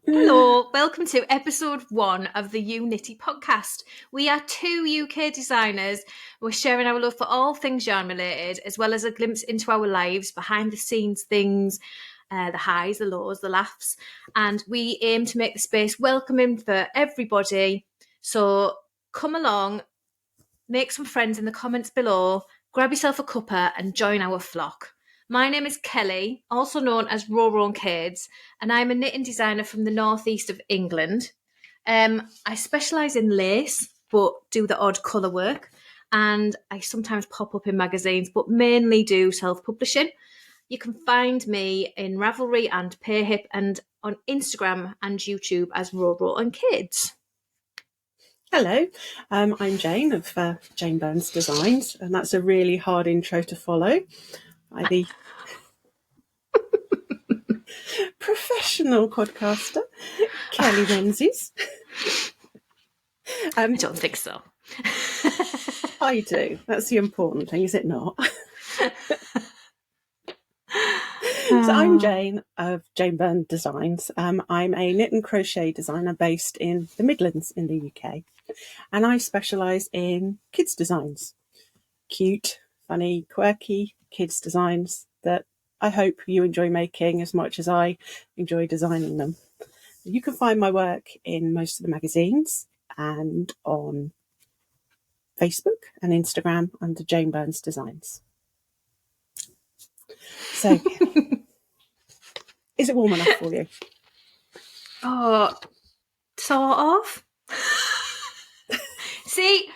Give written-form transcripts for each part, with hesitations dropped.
Hello, welcome to episode 1 of the EweKnitty Podcast. We are 2 UK designers. We're sharing our love for all things yarn related, as well as a glimpse into our lives, behind the scenes things, the highs, the lows, the laughs. And we aim to make the space welcoming for everybody. So come along, make some friends in the comments below, grab yourself a cuppa and join our flock. My name is Kelly, also known as Roro and Kids, and I'm a knitting designer from the northeast of England. I specialise in lace, but do the odd colour work, and I sometimes pop up in magazines, but mainly do self-publishing. You can find me in Ravelry and Payhip and on Instagram and YouTube as Roro and Kids. Hello, I'm Jane of Jane Burns Designs, and that's a really hard intro to follow by the professional podcaster, Kelly Menzies. I don't think so. I do. That's the important thing, is it not? So I'm Jane of Jane Burns Designs. I'm a knit and crochet designer based in the Midlands in the UK, and I specialise in kids designs. Cute, funny, quirky kids designs that I hope you enjoy making as much as I enjoy designing them. You can find my work in most of the magazines and on Facebook and Instagram under Jane Burns Designs. So, is it warm enough for you? Oh, sort of. See,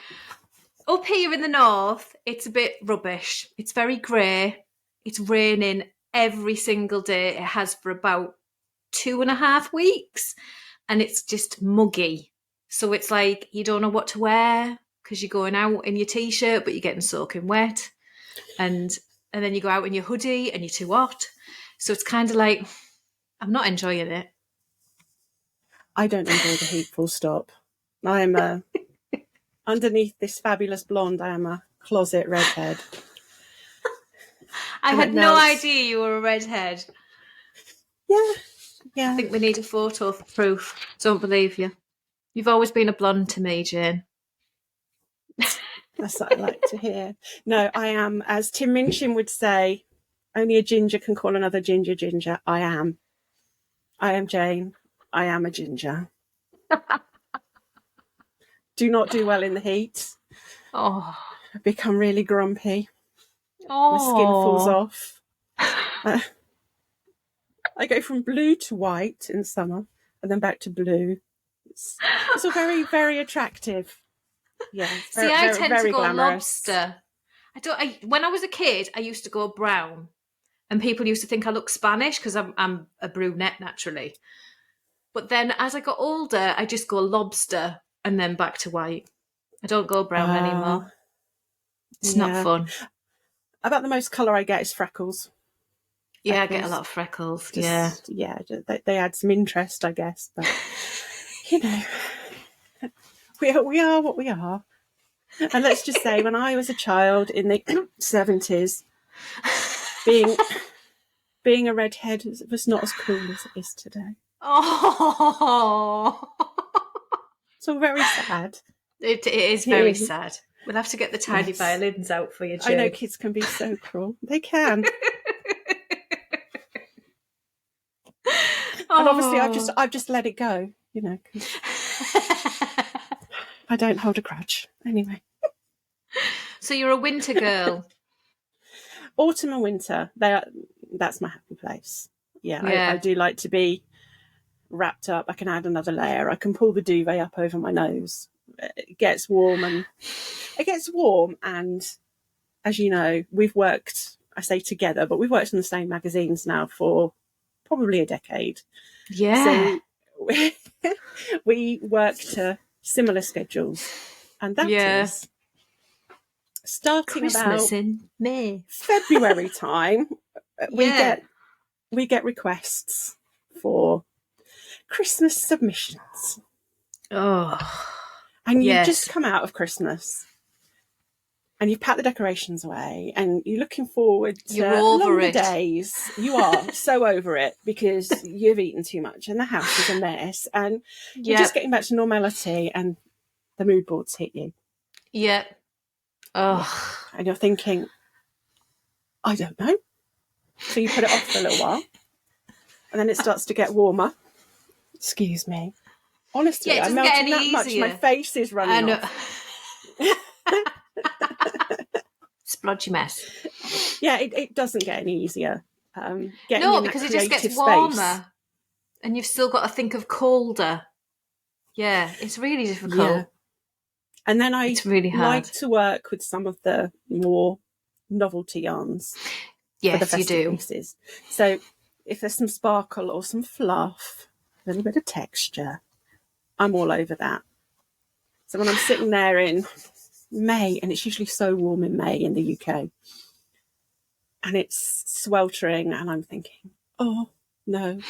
up here in the north, it's a bit rubbish. It's very grey. It's raining every single day. It has for about 2.5 weeks, and it's just muggy. So it's like you don't know what to wear because you're going out in your t-shirt, but you're getting soaking wet, and then you go out in your hoodie and you're too hot. So it's kind of like I'm not enjoying it. I don't enjoy the heat, full stop. I am underneath this fabulous blonde, I am a closet redhead. I had no idea you were a redhead. Yeah. I think we need a photo for proof. Don't believe you. You've always been a blonde to me, Jane. That's what I like to hear. No, I am, as Tim Minchin would say, only a ginger can call another ginger ginger. I am Jane. I am a ginger. Do not do well in the heat. Oh. I become really grumpy. Oh. My skin falls off. I go from blue to white in summer and then back to blue. It's all very, very attractive. Yeah. See, I tend to go glamorous. lobster. When I was a kid, I used to go brown, and people used to think I look Spanish because I'm a brunette naturally. But then as I got older, I just go lobster and then back to white. I don't go brown anymore. It's not fun. About the most colour I get is freckles. Yeah, I get a lot of freckles. Yeah, they add some interest, I guess. But you know, we are what we are. And let's just say, when I was a child in the 70s, being a redhead was not as cool as it is today. Oh, it's all very sad. It is very sad. We'll have to get the tiny violins out for you, Jane. I know kids can be so cruel. They can. And obviously, I've just let it go, you know. 'Cause I don't hold a grudge anyway. So you're a winter girl. Autumn and winter, that's my happy place. Yeah. I do like to be wrapped up. I can add another layer. I can pull the duvet up over my nose. It gets warm, and as you know, we've worked, I say together, but we've worked in the same magazines now for probably a decade. Yeah. So we work to similar schedules, and that is starting Christmas about in May, February time. We get requests for Christmas submissions. Oh, and you just come out of Christmas. and you've packed the decorations away and you're looking forward to You're over longer it. days. You are so over it because you've eaten too much and the house is a mess and you're just getting back to normality and the mood boards hit you. Yeah. Oh. Yeah. And you're thinking, I don't know. So you put it off for a little while and then it starts to get warmer. Excuse me. Honestly, I'm melting that much. My face is running off. Splodgy mess. Yeah, it doesn't get any easier. No, because it just gets warmer and you've still got to think of colder. Yeah, it's really difficult. Yeah. And then it's really hard. Like to work with some of the more novelty yarns. Yes, for the festive you do. Pieces. So if there's some sparkle or some fluff, a little bit of texture, I'm all over that. So when I'm sitting there in May, and it's usually so warm in May in the UK, and it's sweltering, and I'm thinking, oh no,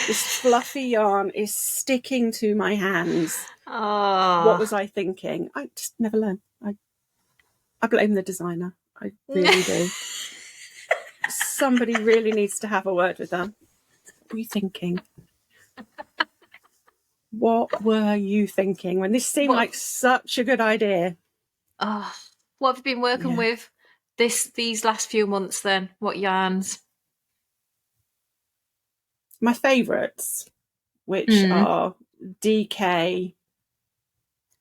this fluffy yarn is sticking to my hands. Oh. What was I thinking? I just never learn. I blame the designer. I really do. Somebody really needs to have a word with them. What were you thinking? What were you thinking when this seemed like such a good idea? Oh, what have you been working with these last few months then? What yarns? My favourites, which are DK,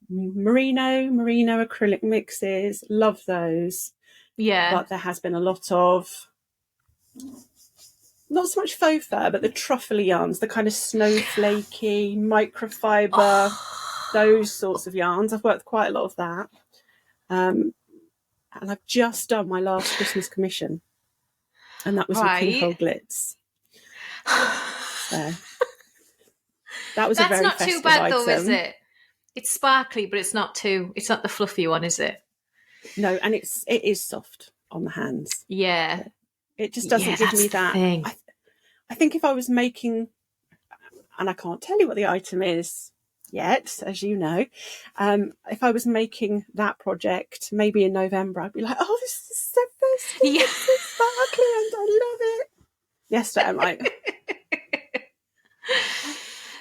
merino acrylic mixes. Love those. Yeah. But there has been a lot of, not so much faux fur, but the truffly yarns, the kind of snowflakey, microfiber, those sorts of yarns. I've worked quite a lot of that. And I've just done my last Christmas commission. And that was with King Cole Glitz. So that was a very festive item. That's not too bad though, is it? It's sparkly, but it's not the fluffy one, is it? No, and it is soft on the hands. Yeah. It just doesn't give me that. I think if I was making, and I can't tell you what the item is yet, as you know, if I was making that project maybe in November, I'd be like, oh, this is so festive, it's so sparkly and I love it. Yesterday I'm like,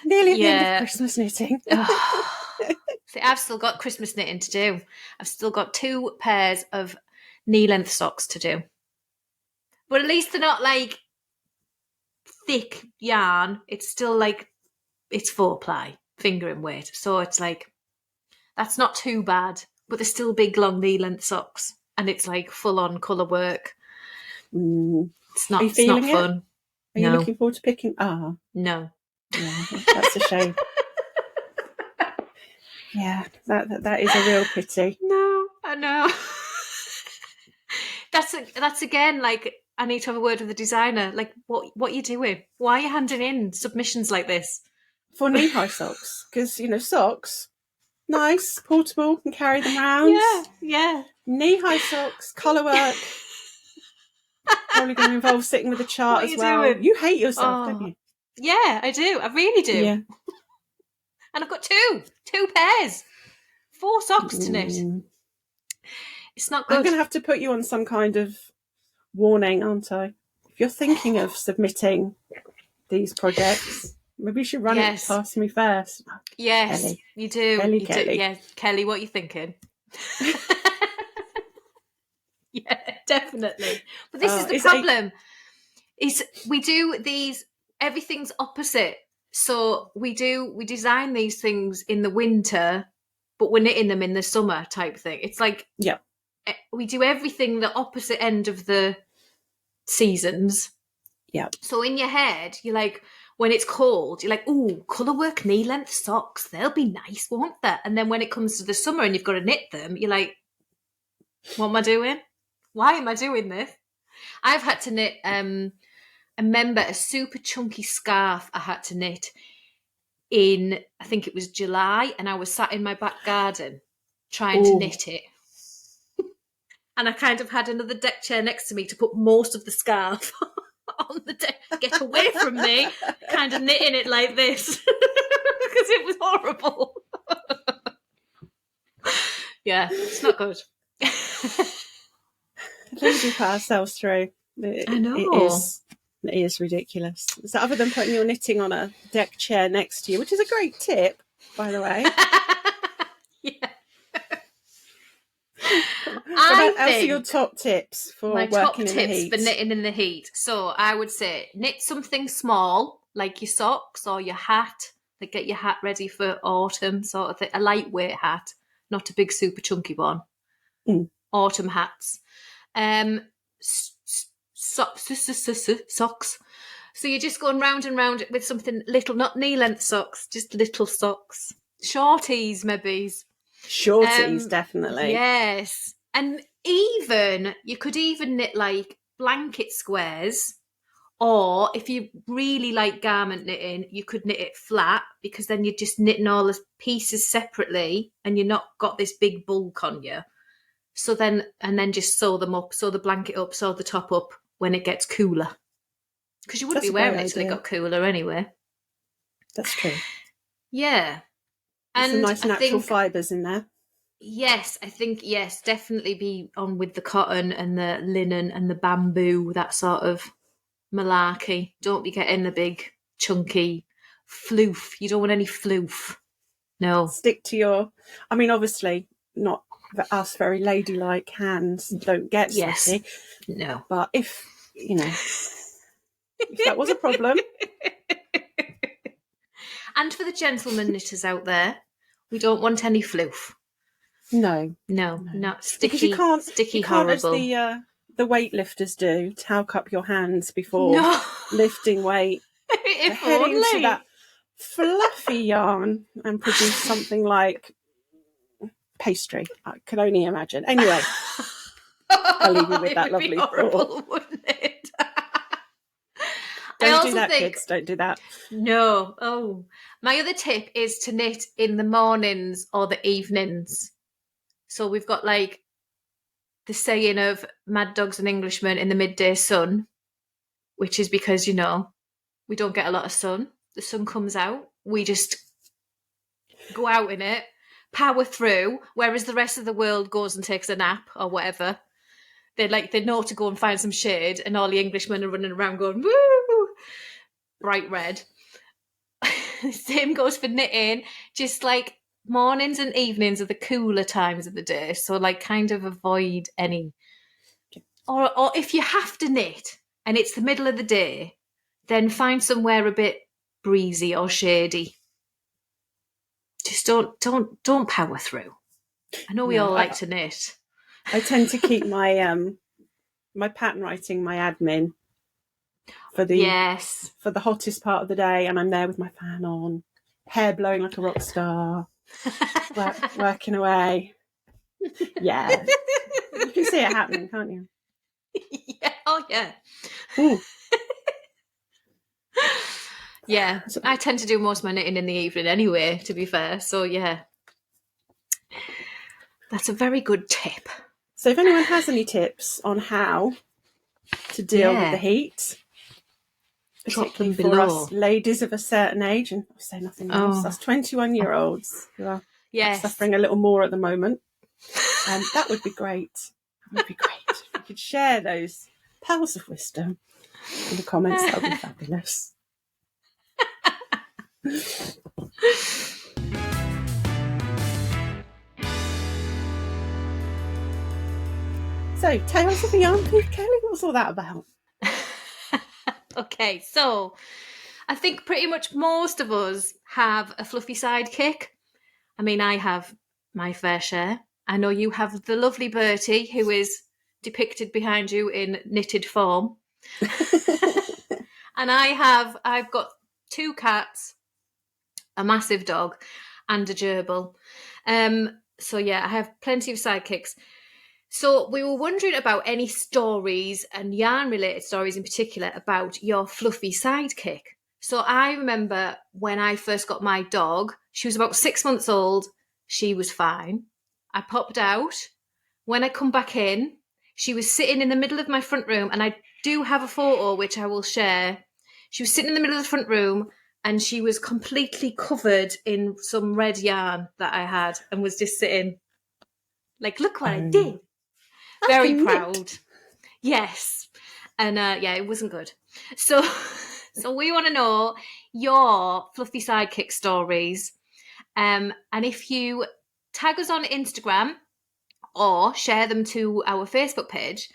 nearly at the end of Christmas knitting. See, I've still got Christmas knitting to do. I've still got 2 pairs of knee-length socks to do. But at least they're not like thick yarn. It's still like, it's 4-ply, fingering weight. So it's like, that's not too bad. But they're still big, long knee-length socks. And it's like full-on colour work. It's not fun. Are you looking forward to picking? No. Yeah, that's a shame. Yeah, that is a real pity. No, I know. That's again, like, I need to have a word with the designer. Like, what are you doing? Why are you handing in submissions like this? For knee-high socks. Because, socks, nice, portable, can carry them around. Yeah. Knee-high socks, colour work. Probably going to involve sitting with a chart as well. Doing? You hate yourself, don't you? Yeah, I do. I really do. Yeah. And I've got 2 pairs, 4 socks to knit. It's not good. I'm going to have to put you on some kind of warning, aren't I? If you're thinking of submitting these projects, maybe you should run it past me first. Yes, Kelly. You do. Kelly. Do. Yeah, Kelly, what are you thinking? Yeah, definitely. But this is the problem. Is we do these, everything's opposite. So we design these things in the winter, but we're knitting them in the summer type thing. It's like we do everything the opposite end of the seasons. Yeah. So in your head, you're like, when it's cold, you're like, ooh, colour work knee length socks, they'll be nice, won't they? And then when it comes to the summer and you've got to knit them, you're like, what am I doing? Why am I doing this? I've had to knit. I remember a super chunky scarf I had to knit in, I think it was July, and I was sat in my back garden trying to knit it. And I kind of had another deck chair next to me to put most of the scarf on the deck. Get away from me, kind of knitting it like this because it was horrible. Yeah, it's not good. things we put ourselves through. I know. It is ridiculous. So other than putting your knitting on a deck chair next to you, which is a great tip, by the way. Yeah. What else are your top tips for my working top in the tips heat? for knitting in the heat? So I would say knit something small, like your socks or your hat. Like get your hat ready for autumn, sort of thing. A lightweight hat, not a big super chunky one. Autumn hats. Socks. So you're just going round and round with something little, not knee-length socks, just little socks. Shorties, maybe. Shorties, definitely. Yes. And you could even knit like blanket squares, or if you really like garment knitting, you could knit it flat, because then you're just knitting all the pieces separately and you're not got this big bulk on you. So then just sew them up, sew the blanket up, sew the top up when it gets cooler. Because you wouldn't be wearing it till it got cooler anyway. That's true. Yeah. And some nice natural fibres in there. Yes, I think, definitely be on with the cotton and the linen and the bamboo, that sort of malarkey. Don't be getting the big, chunky floof. You don't want any floof. No. Stick to your, I mean, obviously, not us very ladylike hands don't get sweaty. No. But if that was a problem. And for the gentlemen knitters out there, we don't want any floof. No, not sticky. Because you can't, horrible. as the weightlifters do, talc up your hands before lifting weight. Head into that fluffy yarn and produce something like pastry. I can only imagine. Anyway, I'll leave you with that lovely thought. Wouldn't it? Don't do that, kids. Don't do that. No. Oh, my other tip is to knit in the mornings or the evenings. So we've got like the saying of mad dogs and Englishmen in the midday sun, which is because, we don't get a lot of sun. The sun comes out. We just go out in it, power through, whereas the rest of the world goes and takes a nap or whatever. They know to go and find some shade, and all the Englishmen are running around going, woo, bright red. Same goes for knitting, just like mornings and evenings are the cooler times of the day, so like kind of avoid any, or if you have to knit and it's the middle of the day, then find somewhere a bit breezy or shady. Just don't power through. I know we all like to knit. I tend to keep my my pattern writing, my admin for the hottest part of the day, and I'm there with my fan on, hair blowing like a rock star. Working away. Yeah. You can see it happening, can't you? Yeah. Oh, yeah. Yeah. I tend to do most of my knitting in the evening anyway, to be fair. So, yeah. That's a very good tip. So if anyone has any tips on how to deal with the heat, particularly for us ladies of a certain age, and I'll say nothing else, us 21-year-olds who are suffering a little more at the moment, that would be great. That would be great. If you could share those pearls of wisdom in the comments, that would be fabulous. So, Tales of the Yarn Thief, Kelly, what's all that about? Okay, so I think pretty much most of us have a fluffy sidekick. I mean, I have my fair share. I know you have the lovely Bertie, who is depicted behind you in knitted form. And I've got 2 cats, a massive dog, and a gerbil. So yeah, I have plenty of sidekicks. So we were wondering about any stories, and yarn-related stories in particular, about your fluffy sidekick. So I remember when I first got my dog, she was about 6 months old. She was fine. I popped out. When I come back in, she was sitting in the middle of my front room, and I do have a photo which I will share. She was sitting in the middle of the front room, and she was completely covered in some red yarn that I had, and was just sitting like, look what I did. Very proud. Yes. And yeah, it wasn't good. So, so we want to know your fluffy sidekick stories. And if you tag us on Instagram or share them to our Facebook page,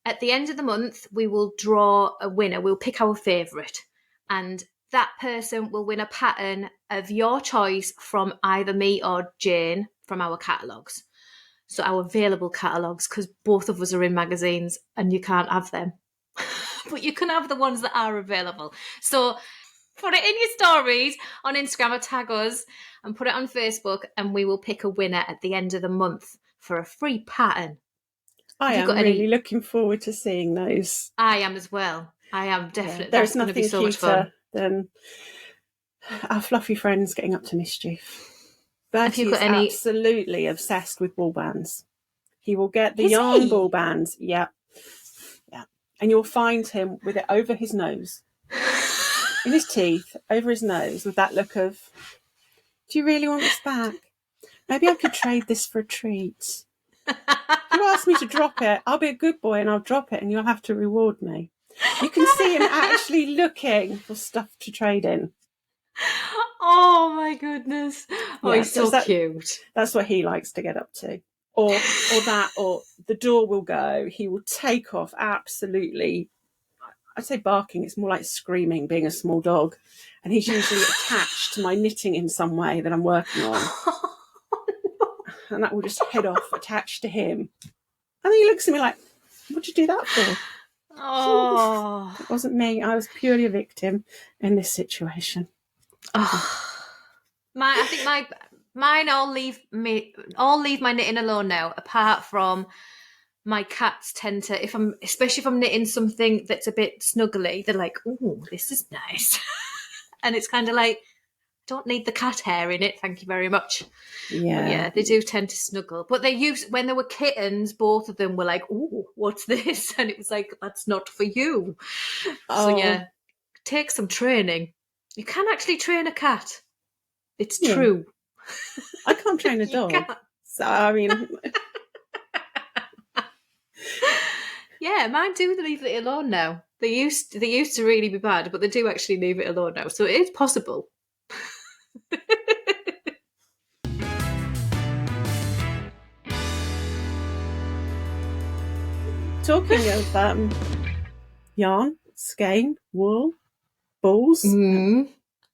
at the end of the month, we will draw a winner. We'll pick our favourite. And that person will win a pattern of your choice from either me or Jane from our catalogues. So our available catalogues, because both of us are in magazines and you can't have them. But you can have the ones that are available. So put it in your stories on Instagram or tag us and put it on Facebook, and we will pick a winner at the end of the month for a free pattern. I am really looking forward to seeing those. I am as well. I am definitely. Yeah, there's nothing so cuter than our fluffy friends getting up to mischief. Bertie is absolutely obsessed with ball bands. He will get the yarn ball bands. Yeah. Yeah. And you'll find him with it over his nose, in his teeth, over his nose, with that look of, do you really want this back? Maybe I could trade this for a treat. If you ask me to drop it, I'll be a good boy and I'll drop it and you'll have to reward me. You can see him actually looking for stuff to trade in. Oh my goodness. Oh, yeah, he's so cute. That's what he likes to get up to. Or the door will go. He will take off absolutely, I'd say barking, it's more like screaming, being a small dog. And he's usually attached to my knitting in some way that I'm working on. And that will just head off attached to him. And then he looks at me like, what'd you do that for? Oh. It wasn't me. I was purely a victim in this situation. Oh. I think mine all leave my knitting alone now, apart from my cats tend to, especially if I'm knitting something that's a bit snuggly, they're like, oh, this is nice. And it's kind of like, don't need the cat hair in it, thank you very much. Yeah. But yeah, they do tend to snuggle. But when they were kittens, both of them were like, oh, what's this? And it was like, that's not for you. Oh. So yeah, take some training. You can actually train a cat. It's true. I can't train a dog. So, I mean... Yeah, mine do leave it alone now. They used to really be bad, but they do actually leave it alone now. So it is possible. Talking of yarn, skein, wool, balls,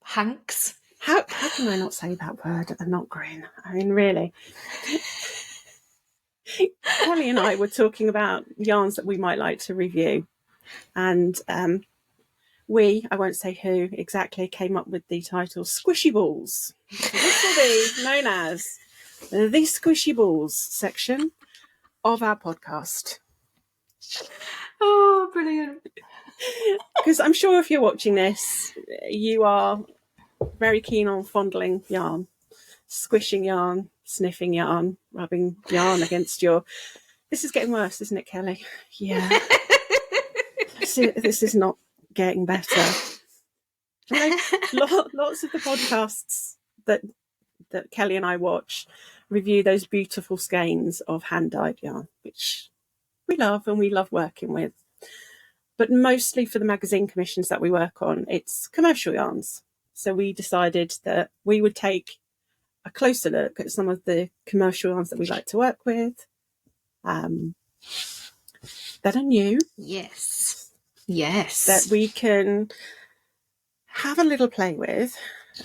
hanks. How can I not say that word and not grin? I mean, really. Kelly and I were talking about yarns that we might like to review, and I won't say who exactly, came up with the title Squishy Balls. So this will be known as the Squishy Balls section of our podcast. Oh, brilliant. Because I'm sure if you're watching this, you are very keen on fondling yarn, squishing yarn, sniffing yarn, rubbing yarn against your... This is getting worse, isn't it, Kelly? Yeah. This is not getting better. Lots of the podcasts that Kelly and I watch review those beautiful skeins of hand-dyed yarn, which we love and we love working with. But mostly for the magazine commissions that we work on, it's commercial yarns. So we decided that we would take a closer look at some of the commercial yarns that we like to work with, that are new. Yes. Yes. That we can have a little play with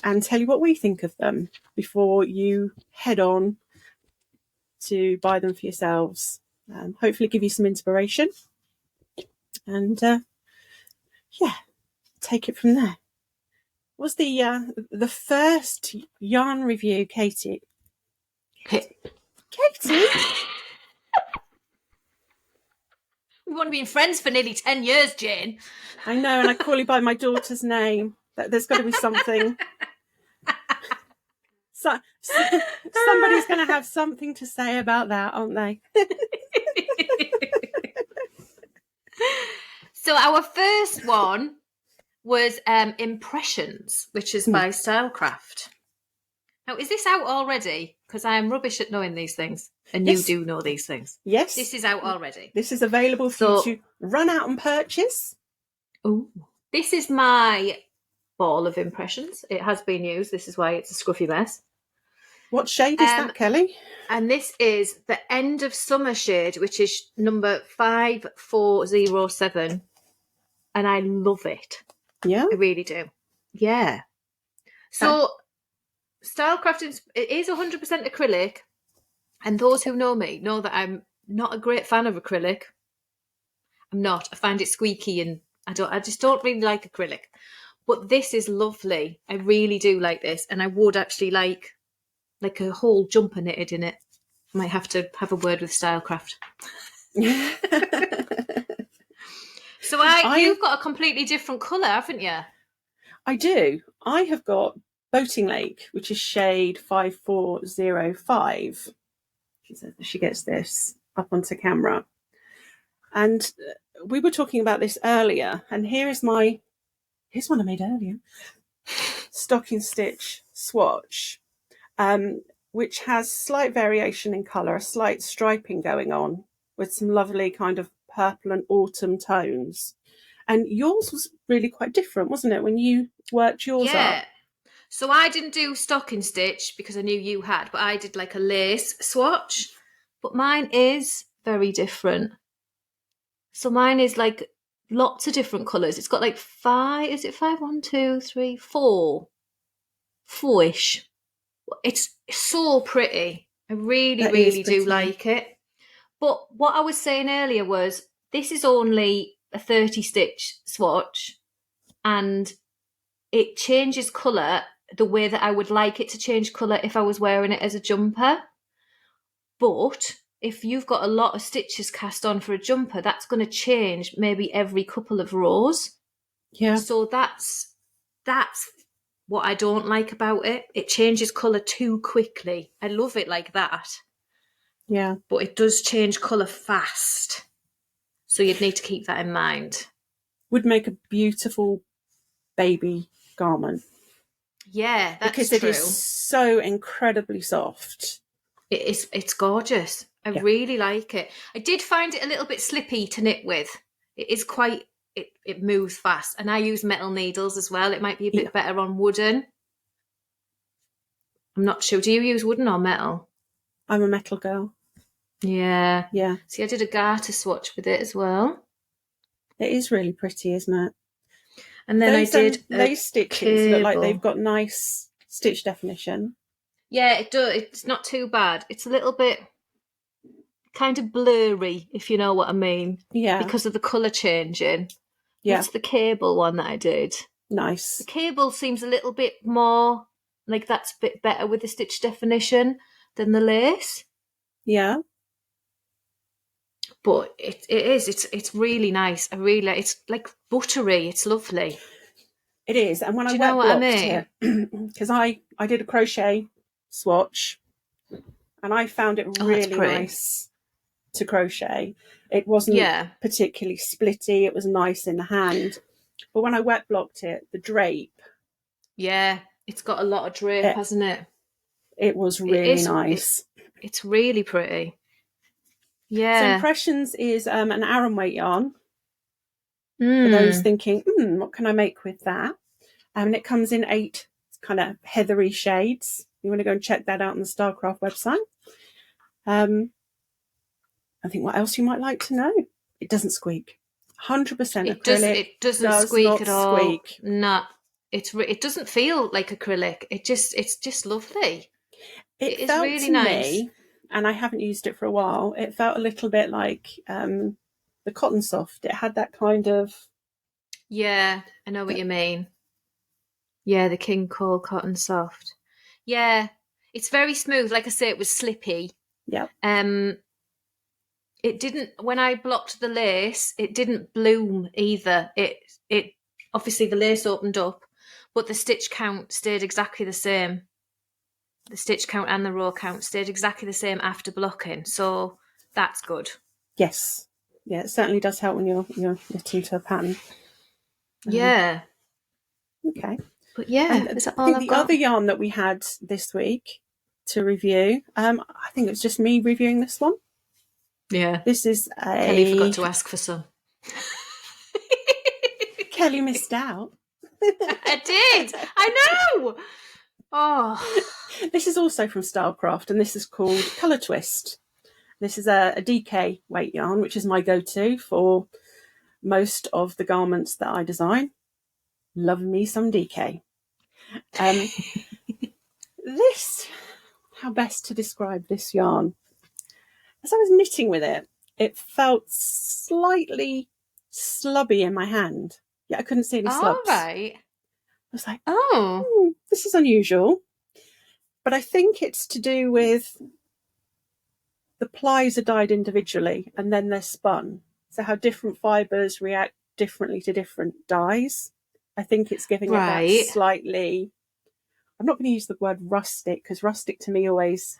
and tell you what we think of them before you head on to buy them for yourselves. Hopefully give you some inspiration. And take it from there. Was the first yarn review, Katie? Katie? We want to be friends for nearly 10 years, Jane. I know, and I call you by my daughter's name. There's got to be something. Somebody's going to have something to say about that, aren't they? So our first one was Impressions, which is by Stylecraft. Now, is this out already? Because I am rubbish at knowing these things, and Yes. you do know these things. Yes. This is out already. This is available for you to run out and purchase. Oh, this is my ball of impressions. It has been used. This is why it's a scruffy mess. What shade is that, Kelly? And this is the End of Summer shade, which is number 5407. And I love it. Yeah? I really do. Yeah. So, Stylecraft, it is 100% acrylic. And those who know me know that I'm not a great fan of acrylic. I'm not. I find it squeaky and I just don't really like acrylic. But this is lovely. I really do like this. And I would actually like a whole jumper knitted in it. Might have to have a word with Stylecraft. So you've got a completely different colour, haven't you? I do. I have got Boating Lake, which is shade 5405. She says she gets this up onto camera. And we were talking about this earlier, and here's one I made earlier. Stocking stitch swatch, which has slight variation in colour, a slight striping going on with some lovely kind of purple and autumn tones. And yours was really quite different, wasn't it, when you worked yours up? So I didn't do stocking stitch because I knew you had, but I did like a lace swatch. But mine is very different. So mine is like lots of different colours. It's got like 5, is it 5? 1, 2, 3, 4. 4-ish. It's so pretty. I really do like it. But what I was saying earlier was this is only a 30 stitch swatch and it changes colour the way that I would like it to change colour if I was wearing it as a jumper. But if you've got a lot of stitches cast on for a jumper, that's going to change maybe every couple of rows. Yeah. So that's what I don't like about it. It changes colour too quickly. I love it like that. Yeah. But it does change colour fast. So you'd need to keep that in mind. Would make a beautiful baby garment. Yeah, that's because true. It is so incredibly soft. It's gorgeous. I really like it. I did find it a little bit slippy to knit with. It is quite, it moves fast. And I use metal needles as well. It might be a bit better on wooden. I'm not sure. Do you use wooden or metal? I'm a metal girl. Yeah. Yeah. See, I did a garter swatch with it as well. It is really pretty, isn't it? And then those stitches look like they've got nice stitch definition. Yeah, it does. It's not too bad. It's a little bit kind of blurry, if you know what I mean. Yeah. Because of the colour changing. Yeah. That's the cable one that I did. Nice. The cable seems a little bit more like that's a bit better with the stitch definition than the lace. Yeah. But it's really nice. It's like buttery. It's lovely. It is. And when Do I you know what I blocked mean? it, because I did a crochet swatch and I found it really nice to crochet. It wasn't particularly splitty. It was nice in the hand. But when I wet blocked it, the drape. Yeah, it's got a lot of drape, hasn't it? It was really nice. It's really pretty. Yeah. So Impressions is an Aran weight yarn. For those thinking, what can I make with that? And it comes in 8 kind of heathery shades. You want to go and check that out on the Stylecraft website. I think what else you might like to know. It doesn't squeak. 100% acrylic. It doesn't squeak at all. No, it doesn't feel like acrylic. It's just lovely. It felt is really nice. Me, and I haven't used it for a while, it felt a little bit like the Cotton Soft. It had that kind of... Yeah, I know what you mean. Yeah, the King Cole Cotton Soft. Yeah, it's very smooth. Like I say, it was slippy. Yeah. It didn't, when I blocked the lace, it didn't bloom either. It obviously the lace opened up, but the stitch count stayed exactly the same. The stitch count and the row count stayed exactly the same after blocking. So that's good. Yes. Yeah, it certainly does help when you're knitting to a pattern. Yeah. Okay. But yeah, And is that I all think I've the got? other yarn that we had this week to review, I think it was just me reviewing this one. Yeah. This is Kelly forgot to ask for some. Kelly missed out. I did. I know. Oh. This is also from Stylecraft, and this is called Colour Twist. This is a DK weight yarn, which is my go-to for most of the garments that I design. Love me some DK. How best to describe this yarn? As I was knitting with it, it felt slightly slubby in my hand. Yeah, I couldn't see any slubs. All right. I was like, oh, this is unusual. But I think it's to do with the plies are dyed individually and then they're spun. So how different fibres react differently to different dyes. I think it's giving it that slightly... I'm not going to use the word rustic, because rustic to me always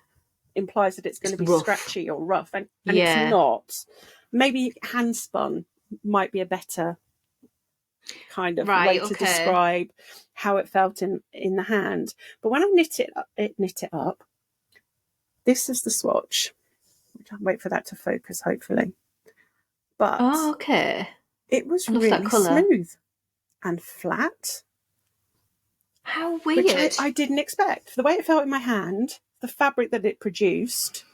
implies that it's going to be rough. Scratchy or rough, and it's not. Maybe hand spun might be a better kind of way to describe how it felt in the hand. But when I knit it up, this is the swatch. I'll wait for that to focus, hopefully. But it was really smooth and flat. How weird. Which I didn't expect. The way it felt in my hand, the fabric that it produced,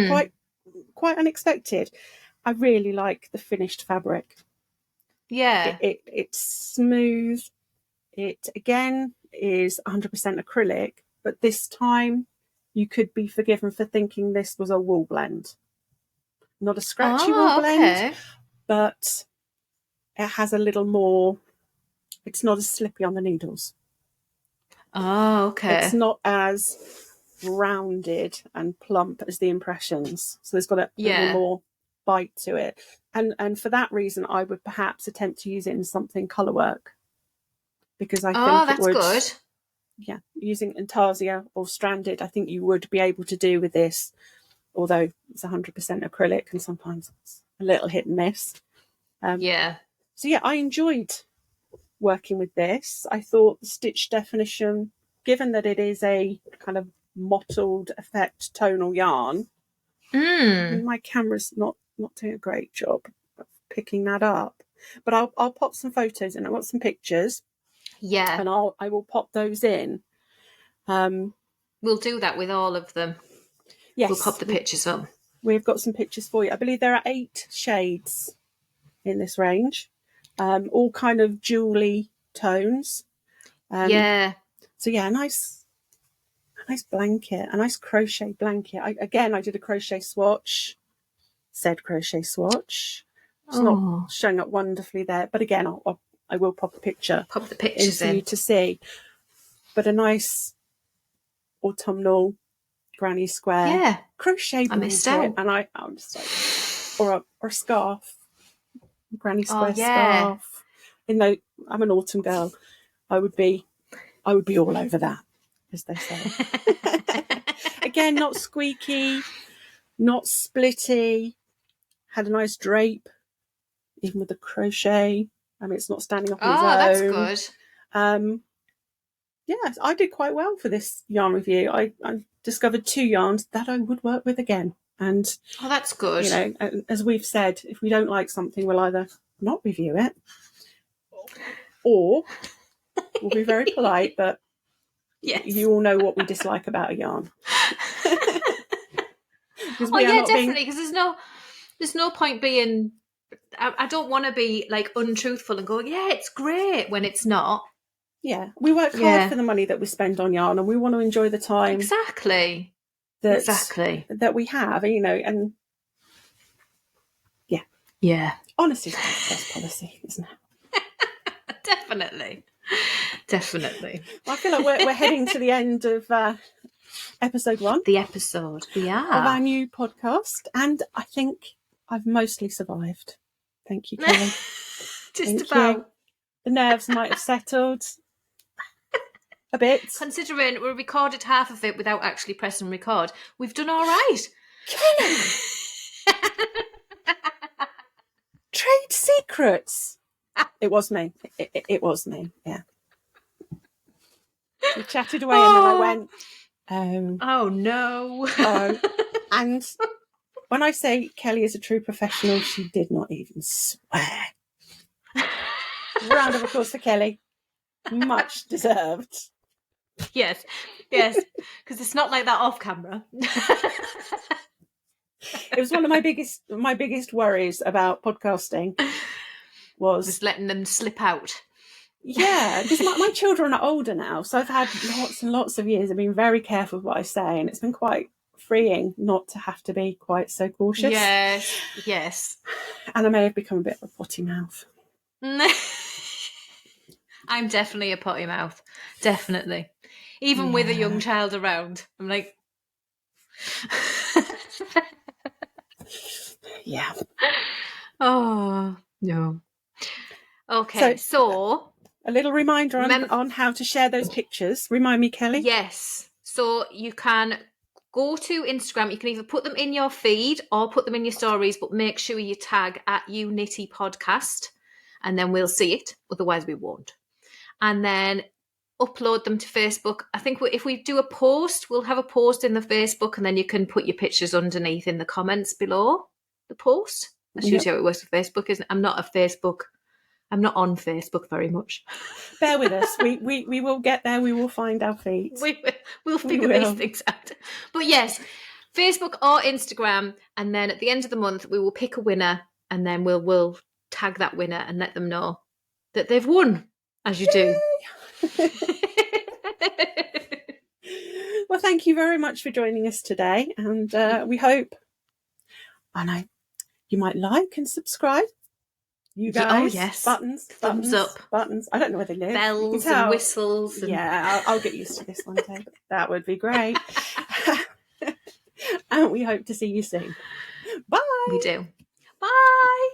quite unexpected. I really like the finished fabric. Yeah. It's smooth. It, again, is 100% acrylic, but this time you could be forgiven for thinking this was a wool blend. Not a scratchy wool blend, but it has a little more... It's not as slippy on the needles. Oh, okay. It's not as rounded and plump as the Impressions. So there's got a little more bite to it. And for that reason, I would perhaps attempt to use it in something colour work. Because I think it would... good. Yeah, using intarsia or stranded, I think you would be able to do with this, although it's 100% acrylic and sometimes it's a little hit and miss. So yeah, I enjoyed working with this. I thought the stitch definition, given that it is a kind of mottled effect tonal yarn, my camera's not doing a great job of picking that up. But I'll pop some photos in. I've got some pictures. Yeah. And I will pop those in. We'll do that with all of them. Yes. We'll pop the pictures up. We've got some pictures for you. I believe there are 8 shades in this range. All kind of jewelly tones. So yeah, a nice blanket, a nice crochet blanket. I did a crochet swatch. Said crochet swatch. It's not showing up wonderfully there, but again, I will pop a picture. Pop the pictures in for you to see. But a nice autumnal granny square crochet blanket, I missed out. And I'm just like, or a scarf. Granny square scarf. I'm an autumn girl. I would be all over that, as they say. Again, not squeaky, not splitty. Had a nice drape, even with the crochet. I mean, it's not standing up on its own. That's good. Yeah, I did quite well for this yarn review. I discovered 2 yarns that I would work with again. And that's good. You know, as we've said, if we don't like something, we'll either not review it, or we'll be very polite, but you all know what we dislike about a yarn. Definitely, because there's no point being... I don't want to be like untruthful and go, it's great, when it's not. Yeah, we work hard for the money that we spend on yarn, and we want to enjoy the time. Exactly. That we have, you know, and yeah. Honesty is the best policy, isn't it? Definitely. Well, I feel like we're heading to the end of episode 1. The episode, of our new podcast, and I think I've mostly survived. Thank you, Kelly. Thank about. You. The nerves might have settled a bit. Considering we recorded half of it without actually pressing record, we've done all right. Kelly! Trade secrets. It was me. It was me, yeah. We chatted away, and then I went, oh no. And when I say Kelly is a true professional, she did not even swear. Round of applause for Kelly. Much deserved. Yes, because it's not like that off camera. It was one of my biggest worries about podcasting was just letting them slip out. Yeah, because my children are older now, so I've had lots and lots of years of being very careful with what I say, and it's been quite freeing not to have to be quite so cautious. Yes. And I may have become a bit of a potty mouth. I'm definitely a potty mouth. Definitely. Even with a young child around. I'm like... Yeah. Oh, no. Okay, so a little reminder on how to share those pictures. Remind me, Kelly. Yes. So you can go to Instagram. You can either put them in your feed or put them in your stories, but make sure you tag at EweKnitty Podcast, and then we'll see it. Otherwise, we won't. And then upload them to Facebook. I think if we do a post, we'll have a post in the Facebook, and then you can put your pictures underneath in the comments below the post. That's usually how it works with Facebook, isn't it? I'm not on Facebook very much. Bear with us. We will get there. We will find our feet. We'll figure these things out. But yes, Facebook or Instagram, and then at the end of the month we will pick a winner, and then we'll tag that winner and let them know that they've won, as you do. Well, thank you very much for joining us today, and we hope, I know, you might like and subscribe. You guys, oh yes, thumbs up, buttons. I don't know where they live. Bells and whistles. Yeah, I'll get used to this one day. That would be great. And we hope to see you soon. Bye. We do. Bye.